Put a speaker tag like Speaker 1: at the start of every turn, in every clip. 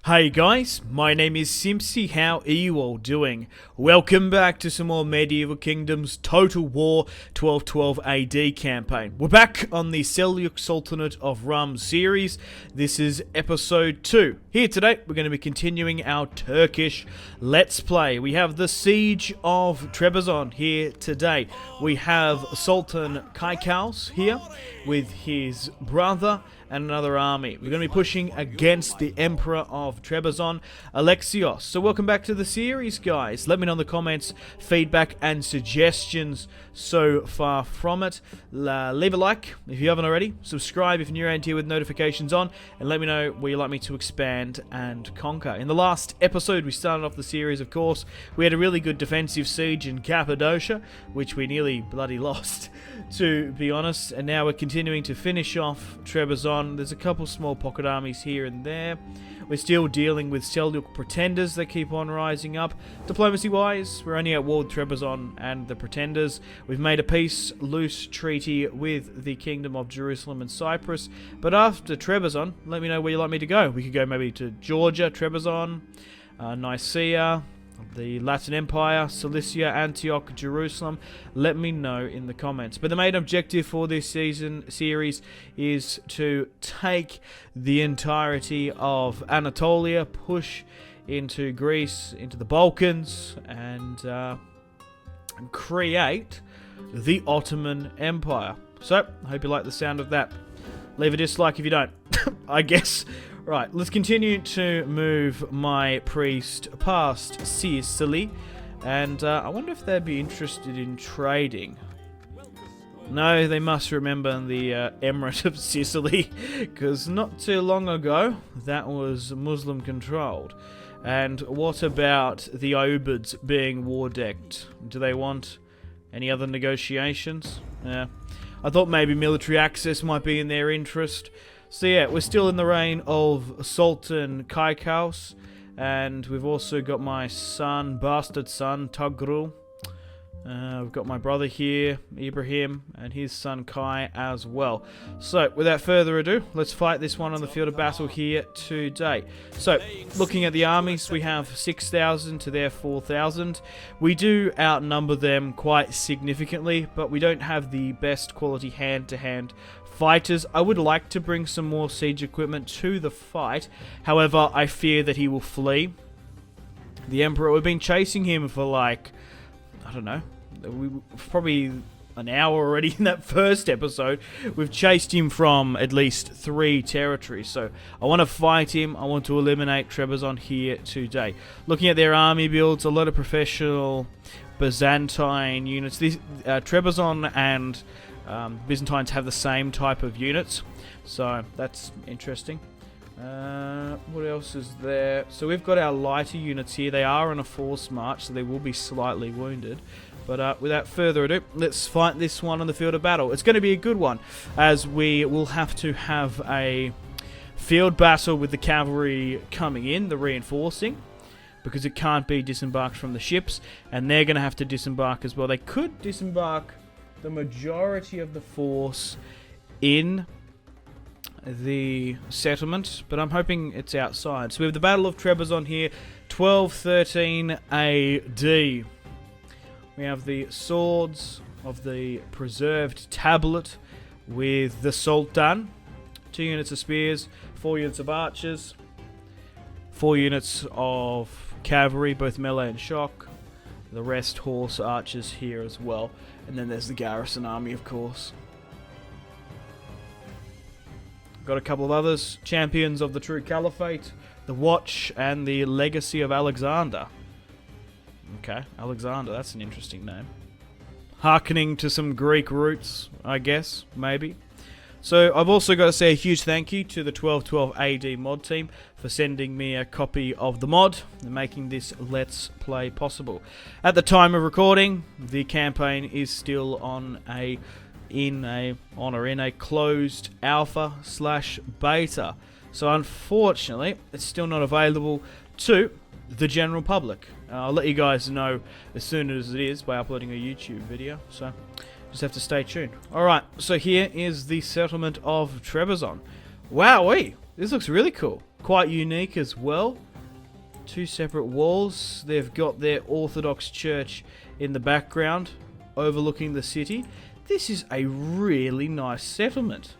Speaker 1: Hey guys, my name is Simpzy. How are you all doing? Welcome back to some more Medieval Kingdoms Total War 1212 AD campaign. We're back on the Seljuk Sultanate of Rum series. This is episode 2. Here today, we're going to be continuing our Turkish Let's Play. We have the Siege of TREBIZOND here today. We have Sultan Kaikaus here with his brother and another army. We're going to be pushing against the Emperor of TREBIZOND, Alexios. So welcome back to the series, guys. Let me know in the comments feedback and suggestions so far from it. Leave a like if you haven't already. Subscribe if you're new around here with notifications on. And let me know where you'd like me to expand and conquer. In the last episode, we started off the series, of course. We had a really good defensive siege in Cappadocia, which we nearly bloody lost, to be honest. And now we're continuing to finish off TREBIZOND. There's a couple small pocket armies here and there. We're still dealing with Seljuk pretenders that keep on rising up. Diplomacy-wise, we're only at war with TREBIZOND and the pretenders. We've made a peace-loose treaty with the Kingdom of Jerusalem and Cyprus. But after TREBIZOND, let me know where you'd like me to go. We could go maybe to Georgia, TREBIZOND, Nicaea, the Latin Empire, Cilicia, Antioch, Jerusalem. Let me know in the comments. But the main objective for this series is to take the entirety of Anatolia, push into Greece, into the Balkans, and create the Ottoman Empire. So, I hope you like the sound of that. Leave a dislike if you don't, I guess. Right, let's continue to move my priest past Sicily, and I wonder if they'd be interested in trading. No, they must remember the Emirate of Sicily, because not too long ago, that was Muslim-controlled. And what about the Ayyubids being war-decked? Do they want any other negotiations? Yeah. I thought maybe military access might be in their interest. So yeah, we're still in the reign of Sultan Kaikaus, and we've also got my son, bastard son, Togrul. We've got my brother here, Ibrahim, and his son Kai as well. So, without further ado, let's fight this one on the field of battle here today. So, looking at the armies, we have 6,000 to their 4,000. We do outnumber them quite significantly, but we don't have the best quality hand-to-hand fighters. I would like to bring some more siege equipment to the fight. However, I fear that he will flee. The Emperor, we've been chasing him for like, I don't know, probably an hour already in that first episode. We've chased him from at least 3 territories. So I want to fight him. I want to eliminate TREBIZOND here today. Looking at their army builds, a lot of professional Byzantine units. These TREBIZOND and Byzantines have the same type of units, so that's interesting. What else is there? So we've got our lighter units here. They are on a forced march, so they will be slightly wounded. But without further ado, let's fight this one on the field of battle. It's going to be a good one, as we will have to have a field battle with the cavalry coming in, the reinforcing, because it can't be disembarked from the ships, and they're going to have to disembark as well. They could disembark the majority of the force in the settlement, but I'm hoping it's outside. So we have the Battle of TREBIZOND here, 1213 AD. We have the swords of the preserved tablet with the Sultan, 2 units of spears, 4 units of archers, 4 units of cavalry, both melee and shock, the rest horse archers here as well, and then there's the garrison army, of course. Got a couple of others, champions of the true caliphate, the Watch, and the legacy of Alexander. Okay, Alexander, that's an interesting name. Harkening to some Greek roots, I guess, maybe. So I've also got to say a huge thank you to the 1212 AD mod team for sending me a copy of the mod and making this Let's Play possible. At the time of recording, the campaign is still on in a closed alpha/beta. So unfortunately, it's still not available to the general public. I'll let you guys know as soon as it is by uploading a YouTube video. So just have to stay tuned. Alright, so here is the settlement of TREBIZOND. Wowee! This looks really cool. quite unique as well. Two separate walls. They've got their Orthodox church in the background, overlooking the city. This is a really nice settlement.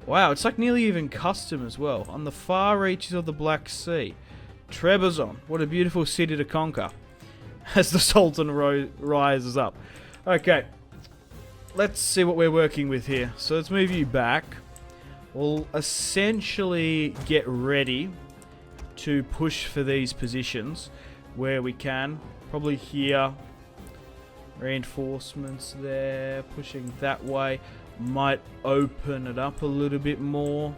Speaker 1: Wow, it's like nearly even custom as well. On the far reaches of the Black Sea. TREBIZOND. What a beautiful city to conquer. As the Sultan rises up. Okay. Let's see what we're working with here. So let's move you back. We'll essentially get ready to push for these positions where we can. Probably here. Reinforcements there. Pushing that way. Might open it up a little bit more.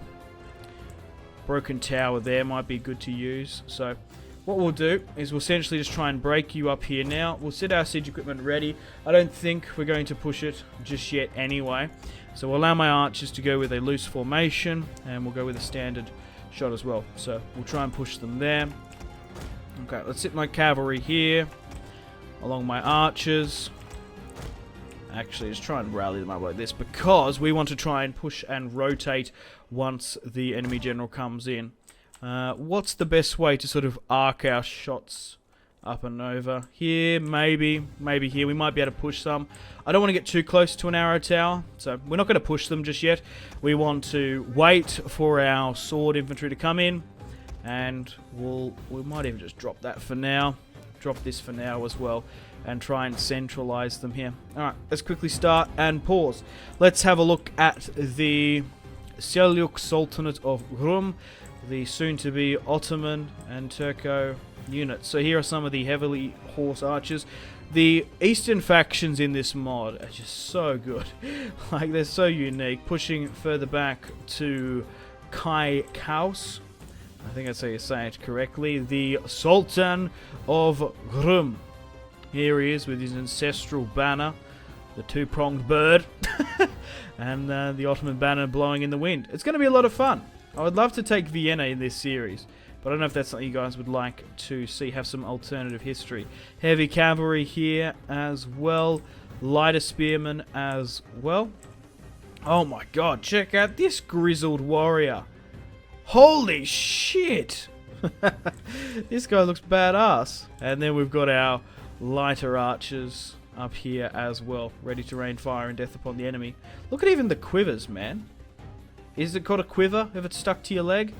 Speaker 1: Broken tower there might be good to use. So what we'll do is we'll essentially just try and break you up here now. We'll set our siege equipment ready. I don't think we're going to push it just yet anyway. So we'll allow my archers to go with a loose formation. And we'll go with a standard shot as well. So we'll try and push them there. Okay, let's set my cavalry here. Along my archers. Actually, just try and rally them up like this. Because we want to try and push and rotate once the enemy general comes in. What's the best way to sort of arc our shots up and over? Here, maybe here. We might be able to push some. I don't want to get too close to an arrow tower, so we're not going to push them just yet. We want to wait for our sword infantry to come in, and we might even just drop that for now. Drop this for now as well, and try and centralize them here. Alright, let's quickly start and pause. Let's have a look at the Seljuk Sultanate of Rum, the soon-to-be Ottoman and Turco units. So here are some of the heavily horse archers. The eastern factions in this mod are just so good. Like, they're so unique. Pushing further back to Kai Kaus. I think that's how you say it correctly. The Sultan of Rum. Here he is with his ancestral banner. The two-pronged bird. And the Ottoman banner blowing in the wind. It's going to be a lot of fun. I would love to take Vienna in this series, but I don't know if that's something you guys would like to see, have some alternative history. Heavy cavalry here as well. Lighter spearmen as well. Oh my god, check out this grizzled warrior. Holy shit! This guy looks badass. And then we've got our lighter archers up here as well, ready to rain fire and death upon the enemy. Look at even the quivers, man. Is it called a quiver if it's stuck to your leg?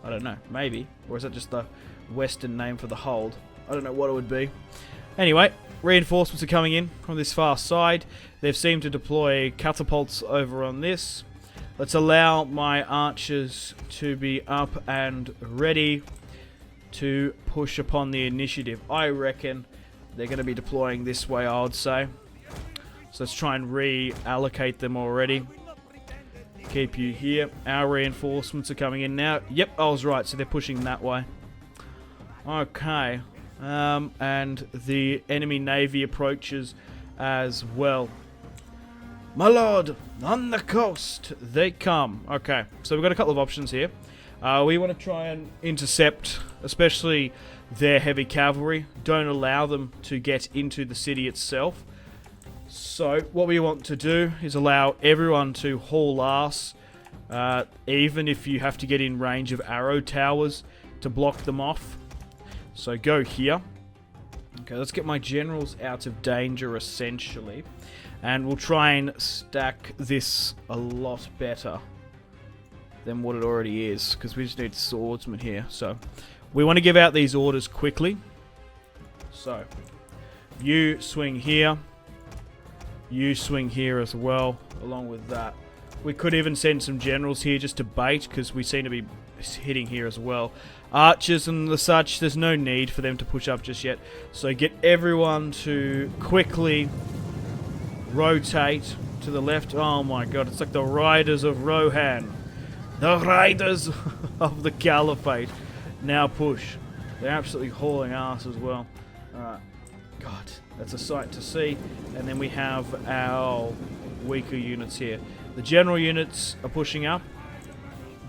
Speaker 1: I don't know, maybe. Or is that just the Western name for the hold? I don't know what it would be. Anyway, reinforcements are coming in from this far side. They've seemed to deploy catapults over on this. Let's allow my archers to be up and ready to push upon the initiative. I reckon they're going to be deploying this way, I would say. So let's try and reallocate them already. Keep you here. Our reinforcements are coming in now. Yep, I was right. So they're pushing that way. Okay. And the enemy navy approaches as well. My lord, on the coast they come. Okay, so we've got a couple of options here. We want to try and intercept, especially their heavy cavalry. Don't allow them to get into the city itself. So what we want to do is allow everyone to haul ass, even if you have to get in range of arrow towers to block them off. So go here. Okay, let's get my generals out of danger, essentially. And we'll try and stack this a lot better than what it already is, because we just need swordsmen here. So we want to give out these orders quickly. So you swing here. You swing here as well, along with that. We could even send some generals here just to bait, because we seem to be hitting here as well. Archers and the such, there's no need for them to push up just yet. So get everyone to quickly rotate to the left. Oh my god, it's like the Riders of Rohan. The Riders of the Caliphate. Now push. They're absolutely hauling ass as well. Alright. God, that's a sight to see. And then we have our weaker units here. The general units are pushing up.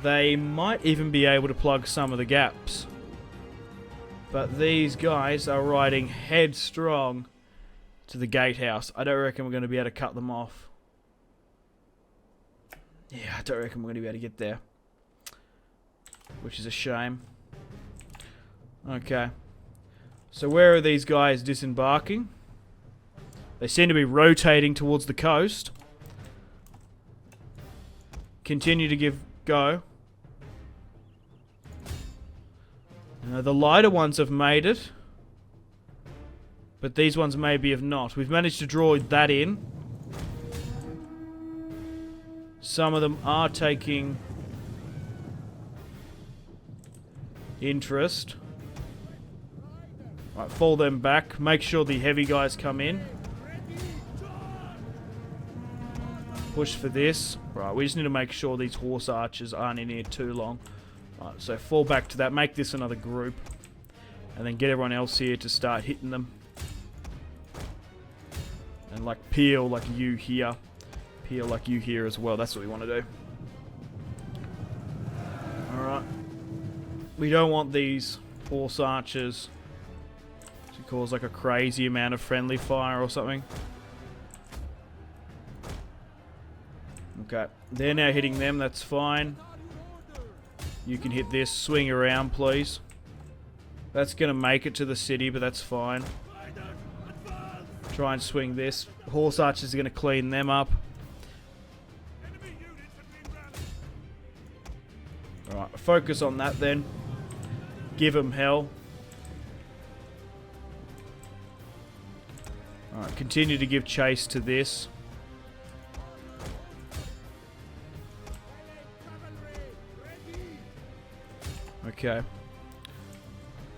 Speaker 1: They might even be able to plug some of the gaps. But these guys are riding headstrong to the gatehouse. I don't reckon we're going to be able to cut them off. Yeah, I don't reckon we're going to be able to get there. which is a shame. Okay. So where are these guys disembarking? They seem to be rotating towards the coast. Continue to give go. The lighter ones have made it. But these ones maybe have not. We've managed to draw that in. Some of them are taking interest. Right, fall them back. Make sure the heavy guys come in. Push for this. Right, we just need to make sure these horse archers aren't in here too long. Right, so fall back to that. Make this another group. And then get everyone else here to start hitting them. And like peel like you here. Peel like you here as well. That's what we want to do. Alright. We don't want these horse archers to cause like a crazy amount of friendly fire or something. Okay. They're now hitting them. That's fine. You can hit this. Swing around, please. That's going to make it to the city, but that's fine. Try and swing this. Horse archers are going to clean them up. Alright, focus on that then. Give them hell. Alright, continue to give chase to this. Okay.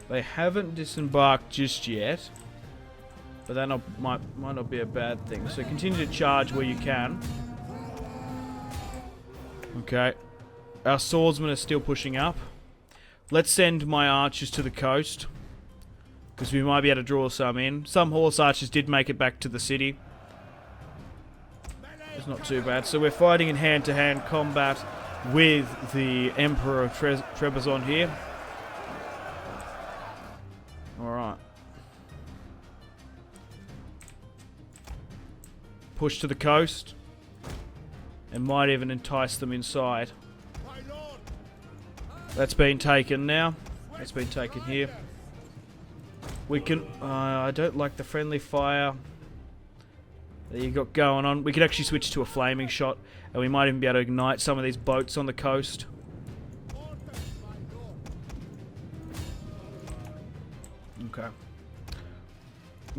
Speaker 1: They haven't disembarked just yet. But that might not be a bad thing. So continue to charge where you can. Okay. Our swordsmen are still pushing up. Let's send my archers to the coast. Because we might be able to draw some in. Some horse archers did make it back to the city. It's not too bad. So we're fighting in hand-to-hand combat with the Emperor of TREBIZOND here. Alright. Push to the coast. And might even entice them inside. That's been taken now. That's been taken here. We can... I don't like the friendly fire that you got going on. We could actually switch to a flaming shot. And we might even be able to ignite some of these boats on the coast. Okay.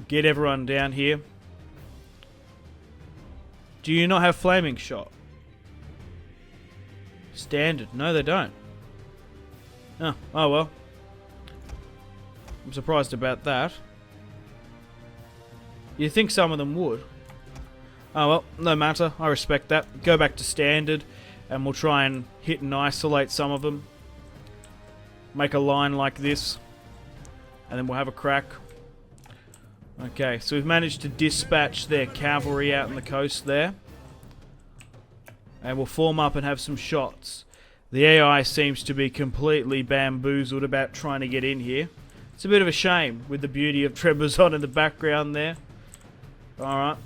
Speaker 1: Get everyone down here. Do you not have flaming shot? Standard. No, they don't. Oh well. I'm surprised about that. You'd think some of them would. Oh well, no matter. I respect that. Go back to standard, and we'll try and hit and isolate some of them. Make a line like this, and then we'll have a crack. Okay, so we've managed to dispatch their cavalry out on the coast there. And we'll form up and have some shots. The AI seems to be completely bamboozled about trying to get in here. It's a bit of a shame with the beauty of TREBIZOND in the background there. Alright,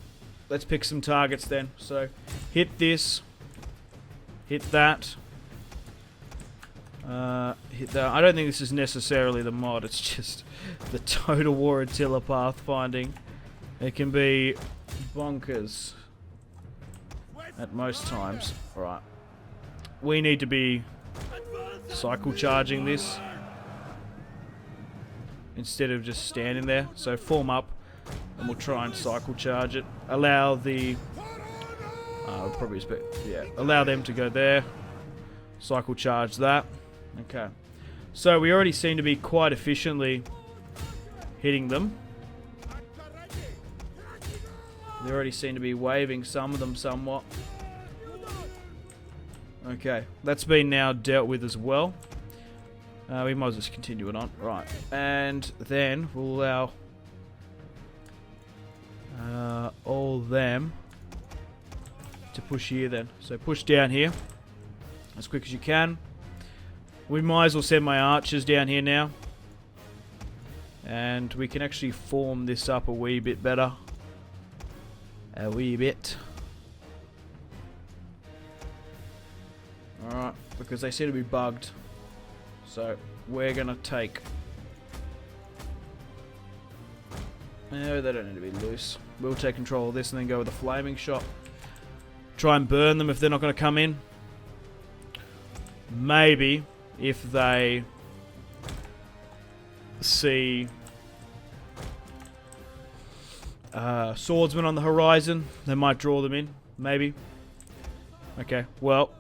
Speaker 1: let's pick some targets then. So, hit this. Hit that. Hit that. I don't think this is necessarily the mod, it's just the Total War Attila pathfinding. It can be bonkers at most times. Alright. We need to be cycle charging this instead of just standing there. So form up and we'll try and cycle charge it. Allow the... probably expect... Yeah. Allow them to go there. Cycle charge that. Okay. So we already seem to be quite efficiently hitting them. They already seem to be waving some of them somewhat. Okay, that's been now dealt with as well. We might as well just continue it on. Right, and then we'll allow all them to push here then. So push down here as quick as you can. We might as well send my archers down here now. And we can actually form this up a wee bit better. A wee bit. Alright, because they seem to be bugged. So we're going to take... No, they don't need to be loose. We'll take control of this and then go with a flaming shot. Try and burn them if they're not going to come in. Maybe if they see swordsmen on the horizon, they might draw them in. Maybe. Okay, well,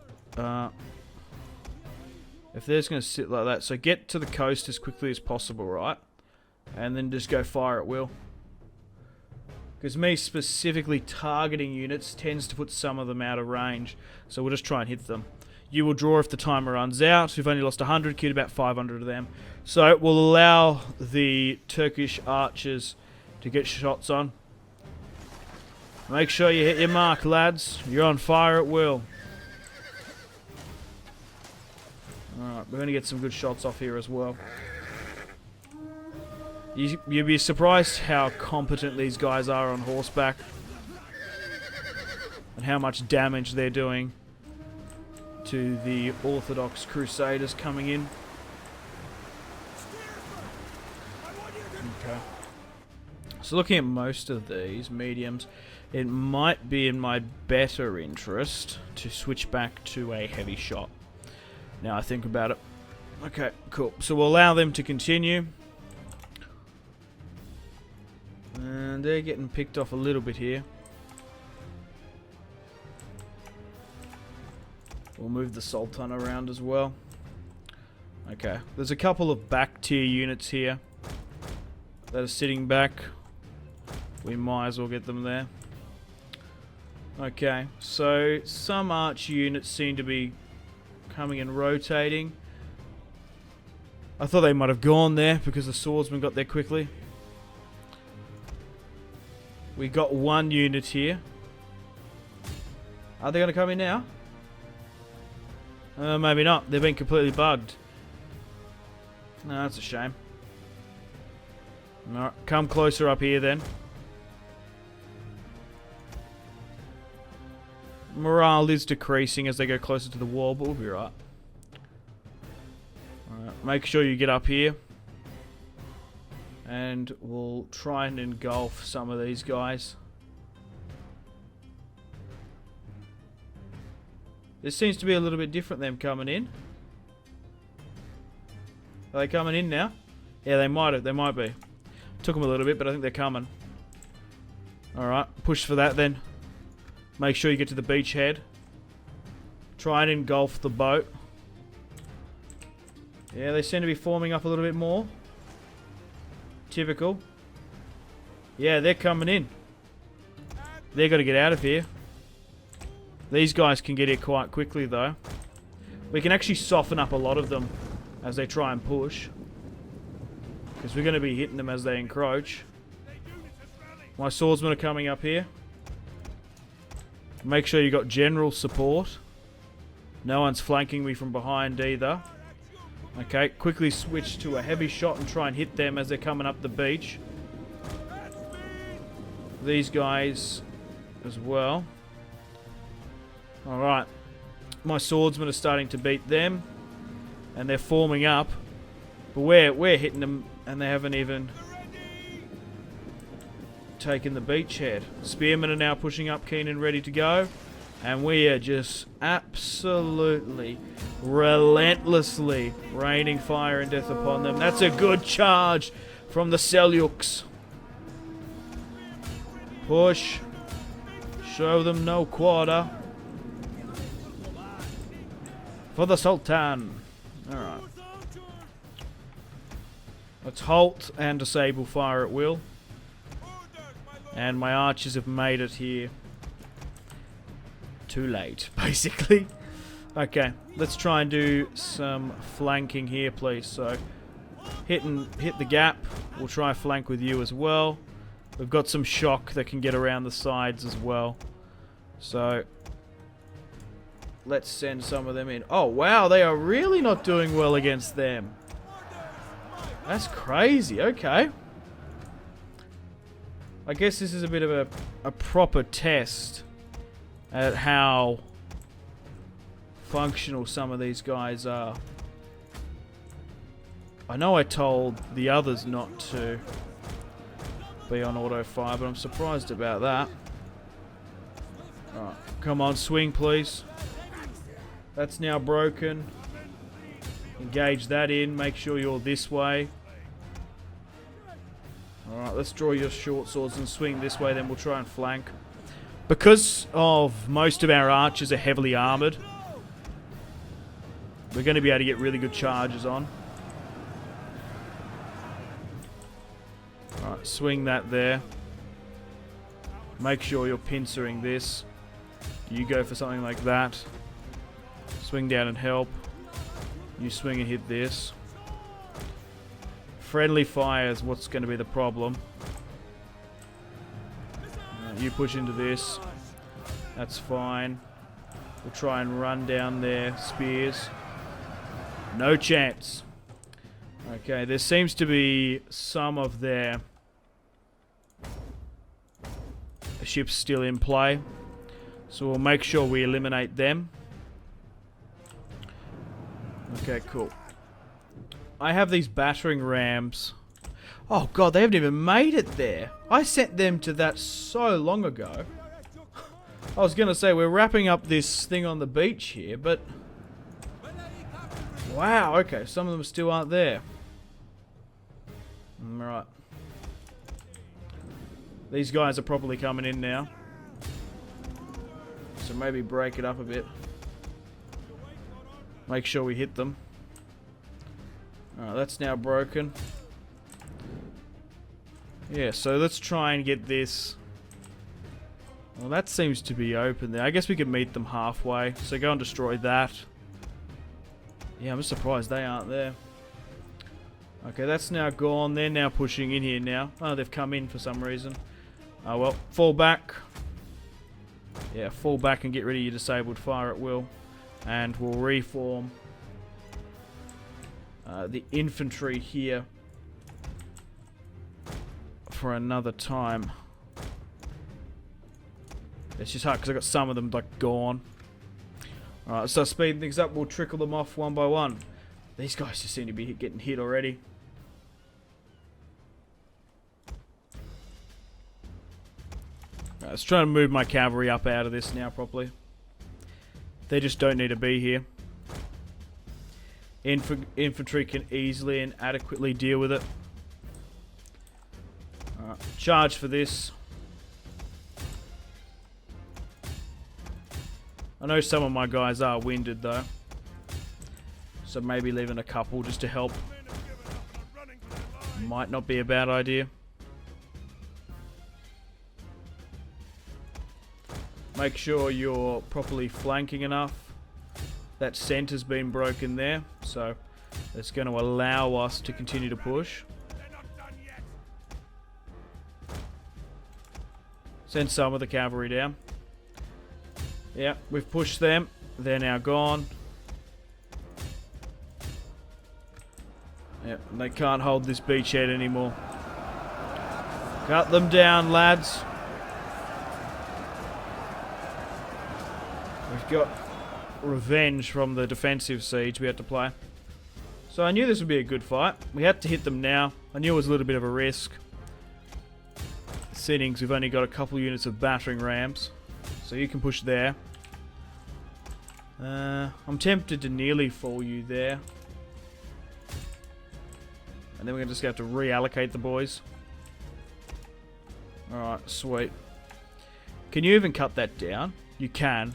Speaker 1: if they're just going to sit like that, so get to the coast as quickly as possible, right? And then just go fire at will. Because me specifically targeting units tends to put some of them out of range. So we'll just try and hit them. You will draw if the timer runs out. We've only lost 100, killed about 500 of them. So we'll allow the Turkish archers to get shots on. Make sure you hit your mark, lads. You're on fire at will. Alright, we're going to get some good shots off here as well. You'd be surprised how competent these guys are on horseback. And how much damage they're doing to the Orthodox Crusaders coming in. Okay. So looking at most of these mediums, it might be in my better interest to switch back to a heavy shot. Now I think about it. Okay, cool. So we'll allow them to continue. And they're getting picked off a little bit here. We'll move the Sultan around as well. Okay, there's a couple of back tier units here that are sitting back. We might as well get them there. Okay, so some arch units seem to be coming and rotating. I thought they might have gone there because the swordsman got there quickly. We got one unit here. Are they going to come in now? Maybe not. They've been completely bugged. No, that's a shame. Alright, come closer up here then. Morale is decreasing as they go closer to the wall, but we'll be right. Alright, make sure you get up here. And we'll try and engulf some of these guys. This seems to be a little bit different, them coming in. Are they coming in now? Yeah, they might have. They might be. Took them a little bit, but I think they're coming. Alright, push for that then. Make sure you get to the beachhead. Try and engulf the boat. Yeah, they seem to be forming up a little bit more. Typical. Yeah, they're coming in. They've got to get out of here. These guys can get here quite quickly, though. We can actually soften up a lot of them as they try and push. Because we're going to be hitting them as they encroach. My swordsmen are coming up here. Make sure you got general support. No one's flanking me from behind either. Okay, quickly switch to a heavy shot and try and hit them as they're coming up the beach. These guys as well. Alright. My swordsmen are starting to beat them. And they're forming up. But we're hitting them and they haven't even taken the beachhead. Spearmen are now pushing up, keen and ready to go. And we are just absolutely, relentlessly raining fire and death upon them. That's a good charge from the Seljuks. Push. Show them no quarter. For the Sultan. Alright. Let's halt and disable fire at will. And my archers have made it here. Too late, basically. Okay, let's try and do some flanking here, please. So, hit the gap. We'll try flank with you as well. We've got some shock that can get around the sides as well. So, let's send some of them in. Oh, wow, they are really not doing well against them. That's crazy, okay. I guess this is a bit of a proper test at how functional some of these guys are. I know I told the others not to be on auto fire, but I'm surprised about that. Alright, come on, swing please. That's now broken. Engage that in, make sure you're this way. Alright, let's draw your short swords and swing this way, then we'll try and flank. Because of most of our archers are heavily armoured, we're going to be able to get really good charges on. Alright, swing that there. Make sure you're pincering this. You go for something like that. Swing down and help. You swing and hit this. Friendly fire is what's going to be the problem. You push into this. That's fine. We'll try and run down their spears. No chance. Okay, there seems to be some of their ships still in play. So we'll make sure we eliminate them. Okay, cool. I have these battering rams. Oh god, they haven't even made it there. I sent them to that so long ago. I was going to say, we're wrapping up this thing on the beach here, but... Wow, okay, some of them still aren't there. Alright. These guys are probably coming in now. So maybe break it up a bit. Make sure we hit them. Alright, that's now broken. Yeah, so let's try and get this. Well, that seems to be open there. I guess we could meet them halfway. So go and destroy that. Yeah, I'm just surprised they aren't there. Okay, that's now gone. They're now pushing in here now. Oh, they've come in for some reason. Oh, well, fall back. Yeah, fall back and get rid of your disabled fire at will. And we'll reform the infantry here for another time. It's just hard because I've got some of them like gone. Alright, so speeding things up, we'll trickle them off one by one. These guys just seem to be getting hit already. Right, let's try and move my cavalry up out of this now properly. They just don't need to be here. Infantry can easily and adequately deal with it. Alright, charge for this. I know some of my guys are winded though. So maybe leaving a couple just to help might not be a bad idea. Make sure you're properly flanking enough. That center's been broken there, so it's going to allow us to continue to push. Send some of the cavalry down. Yeah, we've pushed them. They're now gone. Yeah, they can't hold this beachhead anymore. Cut them down, lads. We've got revenge from the defensive siege we had to play. So I knew this would be a good fight. We had to hit them now. I knew it was a little bit of a risk. Settings, we've only got a couple units of battering rams. So you can push there. I'm tempted to nearly fall you there. And then we're just going to have to reallocate the boys. Alright, sweet. Can you even cut that down? You can.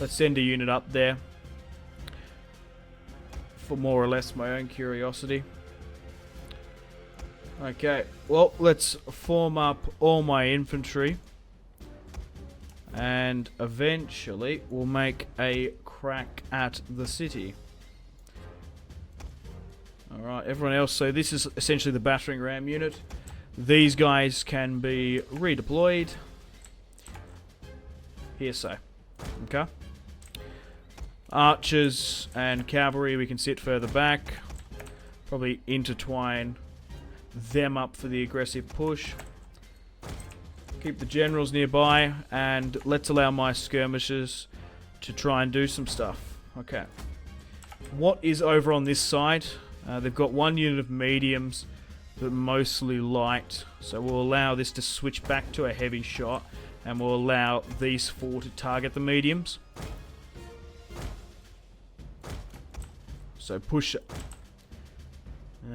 Speaker 1: Let's send a unit up there. For more or less my own curiosity. Okay, well, let's form up all my infantry. And eventually we'll make a crack at the city. Alright, everyone else, so this is essentially the battering ram unit. These guys can be redeployed. Here, so. Okay. Archers and cavalry we can sit further back. Probably intertwine them up for the aggressive push. Keep the generals nearby, and let's allow my skirmishers to try and do some stuff. Okay. What is over on this side? They've got one unit of mediums, but mostly light. So we'll allow this to switch back to a heavy shot, and we'll allow these 4 to target the mediums. So push it.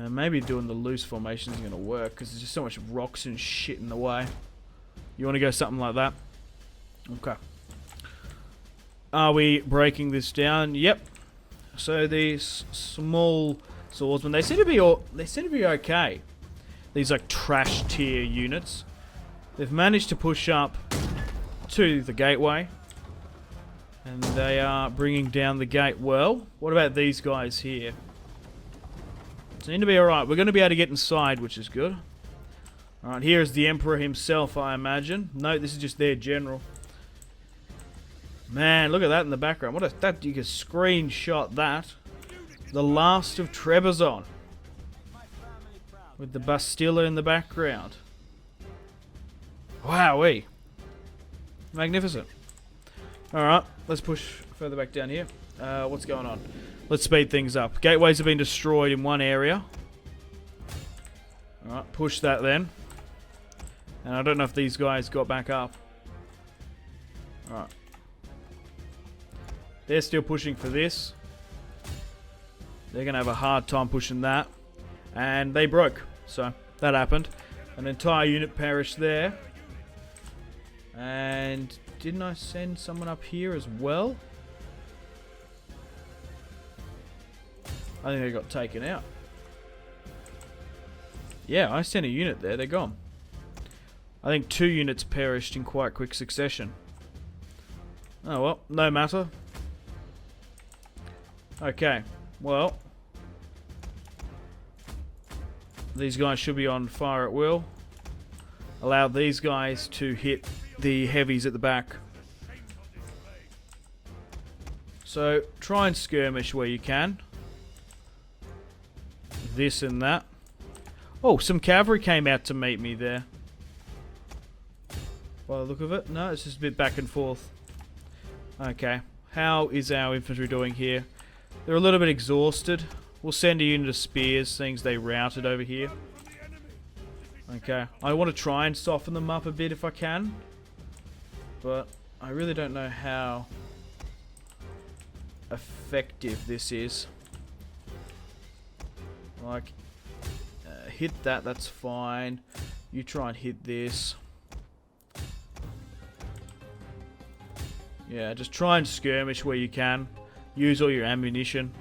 Speaker 1: Maybe doing the loose formation isn't going to work because there's just so much rocks and shit in the way. You want to go something like that? Okay. Are we breaking this down? Yep. So these small swordsmen, they seem to be okay. These like trash tier units. They've managed to push up to the gateway, and they are bringing down the gate well. What about these guys here? Seem to be alright. We're going to be able to get inside, which is good. Alright, here is the Emperor himself, I imagine. No, this is just their general. Man, look at that in the background. What a... that, you can screenshot that. The last of TREBIZOND. With the Bastilla in the background. Wowee. Magnificent. Alright, let's push further back down here. What's going on? Let's speed things up. Gateways have been destroyed in one area. Alright, push that then. And I don't know if these guys got back up. Alright. They're still pushing for this. They're going to have a hard time pushing that. And they broke. So, that happened. An entire unit perished there. And didn't I send someone up here as well? I think they got taken out. Yeah, I sent a unit there. They're gone. I think 2 units perished in quite quick succession. Oh well, no matter. Okay, well. These guys should be on fire at will. Allow these guys to hit the heavies at the back. So, try and skirmish where you can. This and that. Oh, some cavalry came out to meet me there. By the look of it. No, it's just a bit back and forth. Okay. How is our infantry doing here? They're a little bit exhausted. We'll send a unit of spears, things they routed over here. Okay. I want to try and soften them up a bit if I can. But I really don't know how effective this is. Like, hit that, that's fine. You try and hit this. Yeah, just try and skirmish where you can. Use all your ammunition.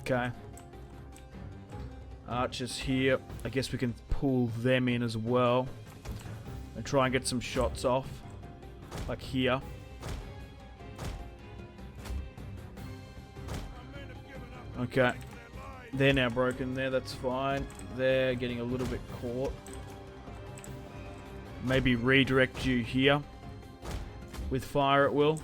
Speaker 1: Okay. Archers here. I guess we can pull them in as well. And try and get some shots off. Like here. Okay. They're now broken there, that's fine. They're getting a little bit caught. Maybe redirect you here. With fire at will.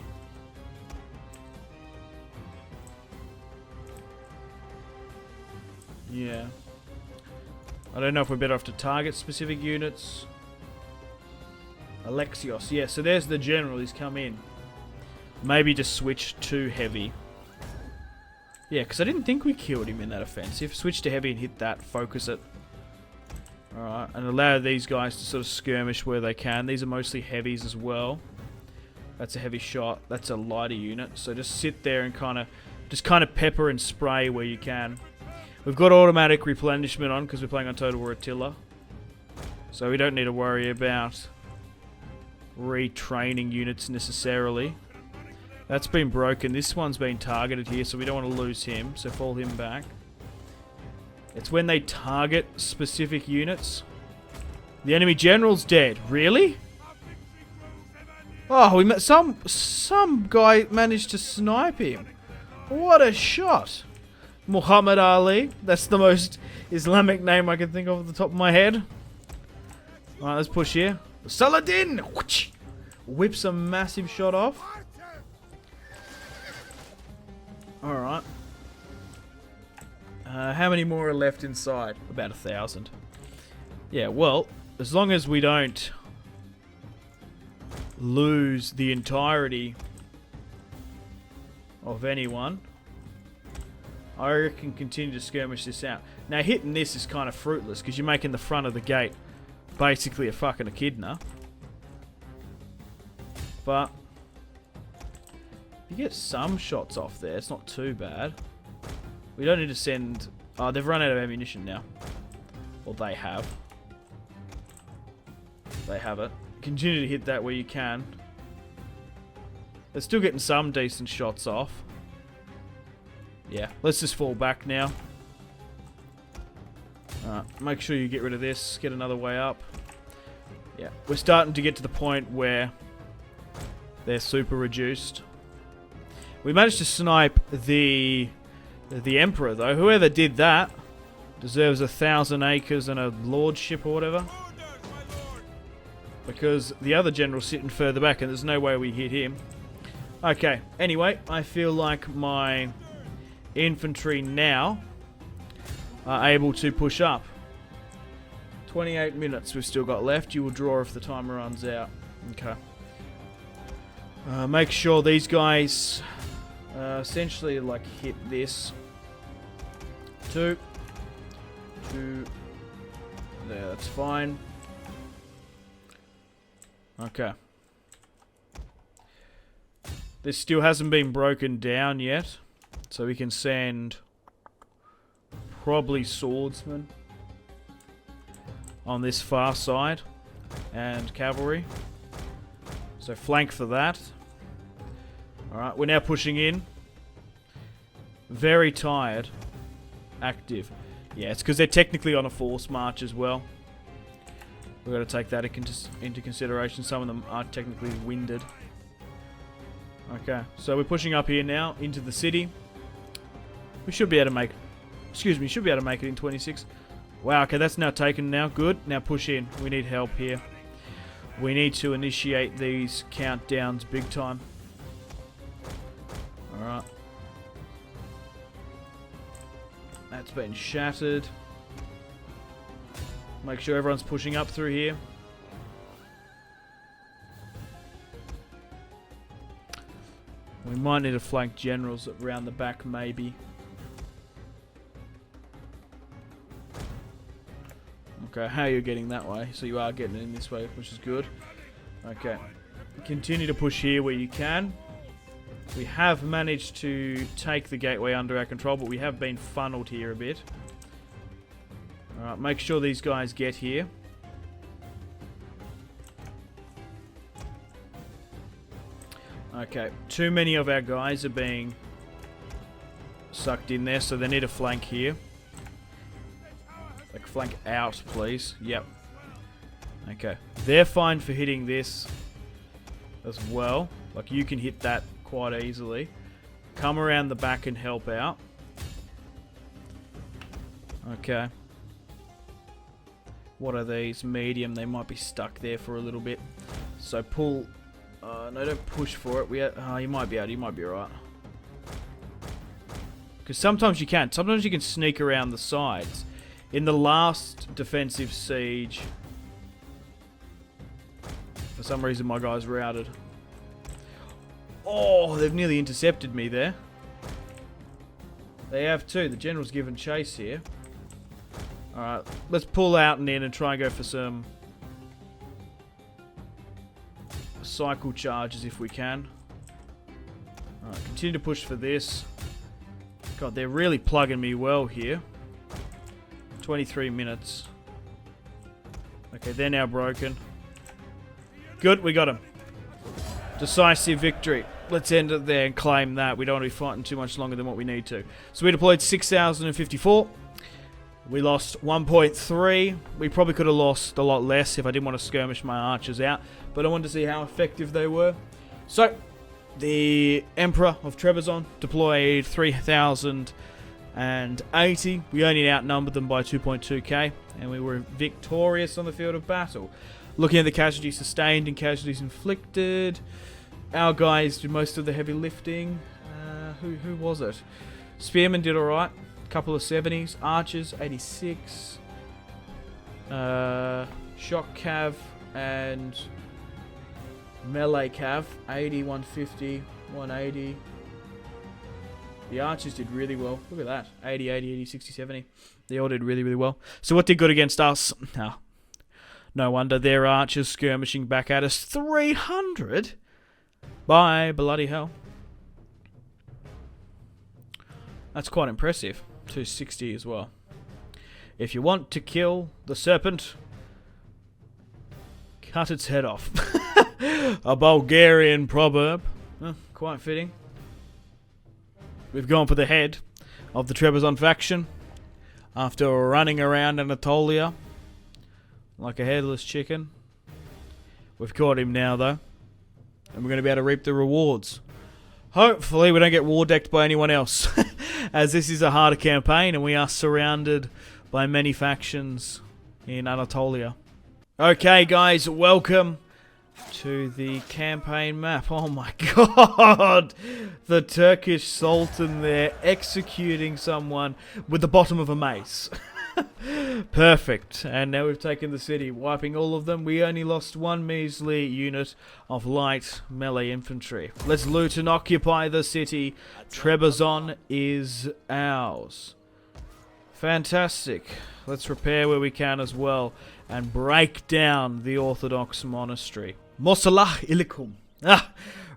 Speaker 1: Yeah. I don't know if we're better off to target specific units. Alexios, yeah, so there's the general, he's come in. Maybe just switch to heavy. Yeah, because I didn't think we killed him in that offensive. Switch to heavy and hit that, focus it. Alright, and allow these guys to sort of skirmish where they can. These are mostly heavies as well. That's a heavy shot. That's a lighter unit. So just sit there and kind of pepper and spray where you can. We've got automatic replenishment on because we're playing on Total War Attila. So we don't need to worry about retraining units necessarily. That's been broken. This one's been targeted here, so we don't want to lose him. So fall him back. It's when they target specific units. The enemy general's dead. Really? Oh, we met some guy managed to snipe him. What a shot. Muhammad Ali. That's the most Islamic name I can think of at the top of my head. Alright, let's push here. Saladin! Whips a massive shot off. Alright. How many more are left inside? About 1,000. Yeah, well, as long as we don't lose the entirety of anyone, I reckon continue to skirmish this out. Now hitting this is kind of fruitless because you're making the front of the gate basically a fucking echidna. But you get some shots off there. It's not too bad. We don't need to send... Oh, they've run out of ammunition now. Well, they have. They have it. Continue to hit that where you can. They're still getting some decent shots off. Yeah, let's just fall back now. Alright, make sure you get rid of this. Get another way up. Yeah, we're starting to get to the point where they're super reduced. We managed to snipe the Emperor, though. Whoever did that deserves 1,000 acres and a lordship or whatever. Because the other general's sitting further back and there's no way we hit him. Okay, anyway, I feel like my infantry now are able to push up. 28 minutes we've still got left. You will draw if the timer runs out. Okay. Make sure these guys essentially like hit this. 2. There, that's fine. Okay. This still hasn't been broken down yet. So we can send probably swordsmen on this far side and cavalry. So flank for that. Alright, we're now pushing in. Very tired. Active. Yeah, it's because they're technically on a force march as well. We've got to take that into consideration. Some of them are technically winded. Okay, so we're pushing up here now into the city. We should be able to make... Excuse me, should be able to make it in 26. Wow, okay, that's now taken now. Good. Now push in. We need help here. We need to initiate these countdowns big time. Alright. That's been shattered. Make sure everyone's pushing up through here. We might need to flank generals around the back, maybe. Okay, how are you getting that way? So you are getting in this way, which is good. Okay. Continue to push here where you can. We have managed to take the gateway under our control, but we have been funneled here a bit. Alright, make sure these guys get here. Okay, too many of our guys are being sucked in there, so they need a flank here. Like, flank out, please. Yep. Okay. They're fine for hitting this as well. Like, you can hit that quite easily. Come around the back and help out. Okay. What are these? Medium. They might be stuck there for a little bit. So pull... no, don't push for it. You might be able to. You might be alright. Because sometimes you can. Sometimes you can sneak around the sides. In the last defensive siege, for some reason my guy's routed. Oh, they've nearly intercepted me there. They have too. The general's given chase here. Alright, let's pull out and in and try and go for some cycle charges if we can. Alright, continue to push for this. God, they're really plugging me well here. 23 minutes. Okay, they're now broken. Good, we got him. Decisive victory. Let's end it there and claim that. We don't want to be fighting too much longer than what we need to. So we deployed 6,054. We lost 1.3. We probably could have lost a lot less if I didn't want to skirmish my archers out. But I wanted to see how effective they were. So, the Emperor of TREBIZOND deployed 3,080. We only outnumbered them by 2.2k. And we were victorious on the field of battle. Looking at the casualties sustained and casualties inflicted. Our guys did most of the heavy lifting. Who was it? Spearmen did alright. Couple of 70s. Archers, 86. Shock Cav and melee Cav, 80, 150, 180. The archers did really well. Look at that. 80, 80, 80, 60, 70. They all did really, really well. So what did good against us? No wonder their archers skirmishing back at us. 300? By bloody hell. That's quite impressive. 260 as well. If you want to kill the serpent, cut its head off. A Bulgarian proverb. Quite fitting. We've gone for the head of the TREBIZOND faction after running around Anatolia like a headless chicken. We've caught him now, though, and we're going to be able to reap the rewards. Hopefully we don't get war decked by anyone else, as this is a harder campaign and we are surrounded by many factions in Anatolia. Okay guys, welcome to the campaign map. Oh my god! The Turkish Sultan there executing someone with the bottom of a mace. Perfect. And now we've taken the city, wiping all of them. We only lost one measly unit of light melee infantry. Let's loot and occupy the city. TREBIZOND is ours. Fantastic. Let's repair where we can as well and break down the Orthodox monastery. Mosalah ilikum.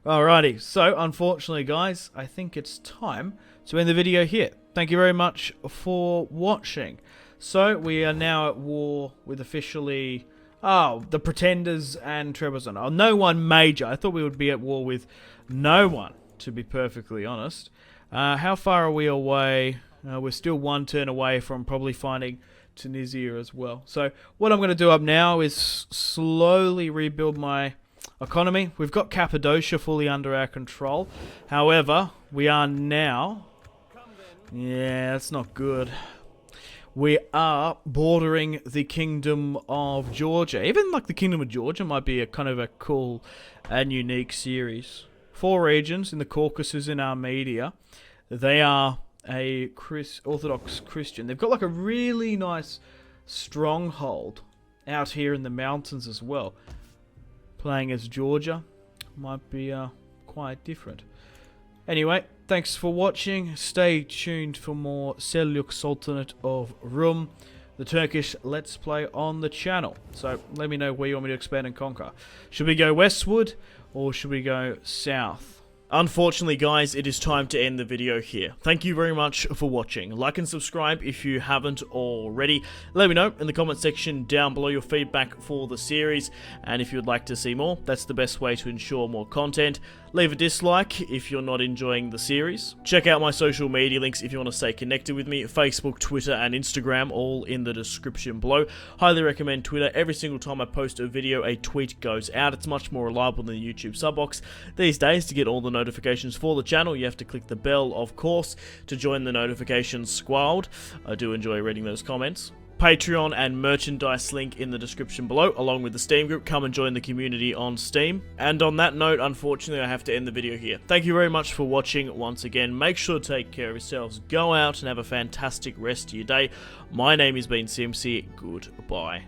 Speaker 1: Alrighty. So, unfortunately, guys, I think it's time to end the video here. Thank you very much for watching. So, we are now at war with officially... the Pretenders and TREBIZOND. Oh, no one major. I thought we would be at war with no one, to be perfectly honest. How far are we away? We're still one turn away from probably finding Tunisia as well. So, what I'm going to do up now is slowly rebuild my economy. We've got Cappadocia fully under our control. However, we are now... Yeah, that's not good. We are bordering the Kingdom of Georgia. Even like the Kingdom of Georgia might be a kind of a cool and unique series. 4 regions in the Caucasus in Armenia. They are a Orthodox Christian. They've got like a really nice stronghold out here in the mountains as well. Playing as Georgia might be quite different. Anyway, thanks for watching. Stay tuned for more Seljuk Sultanate of Rum, the Turkish Let's Play on the channel. So let me know where you want me to expand and conquer. Should we go westward or should we go south? Unfortunately, guys, it is time to end the video here. Thank you very much for watching. Like and subscribe if you haven't already. Let me know in the comment section down below your feedback for the series, and if you'd like to see more, that's the best way to ensure more content. Leave a dislike if you're not enjoying the series. Check out my social media links if you want to stay connected with me. Facebook, Twitter, and Instagram, all in the description below. Highly recommend Twitter. Every single time I post a video, a tweet goes out. It's much more reliable than the YouTube sub box. These days, to get all the notifications for the channel, you have to click the bell, of course, to join the notifications squad. I do enjoy reading those comments. Patreon and merchandise link in the description below, along with the Steam group. Come and join the community on Steam. And on that note, unfortunately, I have to end the video here. Thank you very much for watching once again. Make sure to take care of yourselves. Go out and have a fantastic rest of your day. My name has been Simpzy. Goodbye.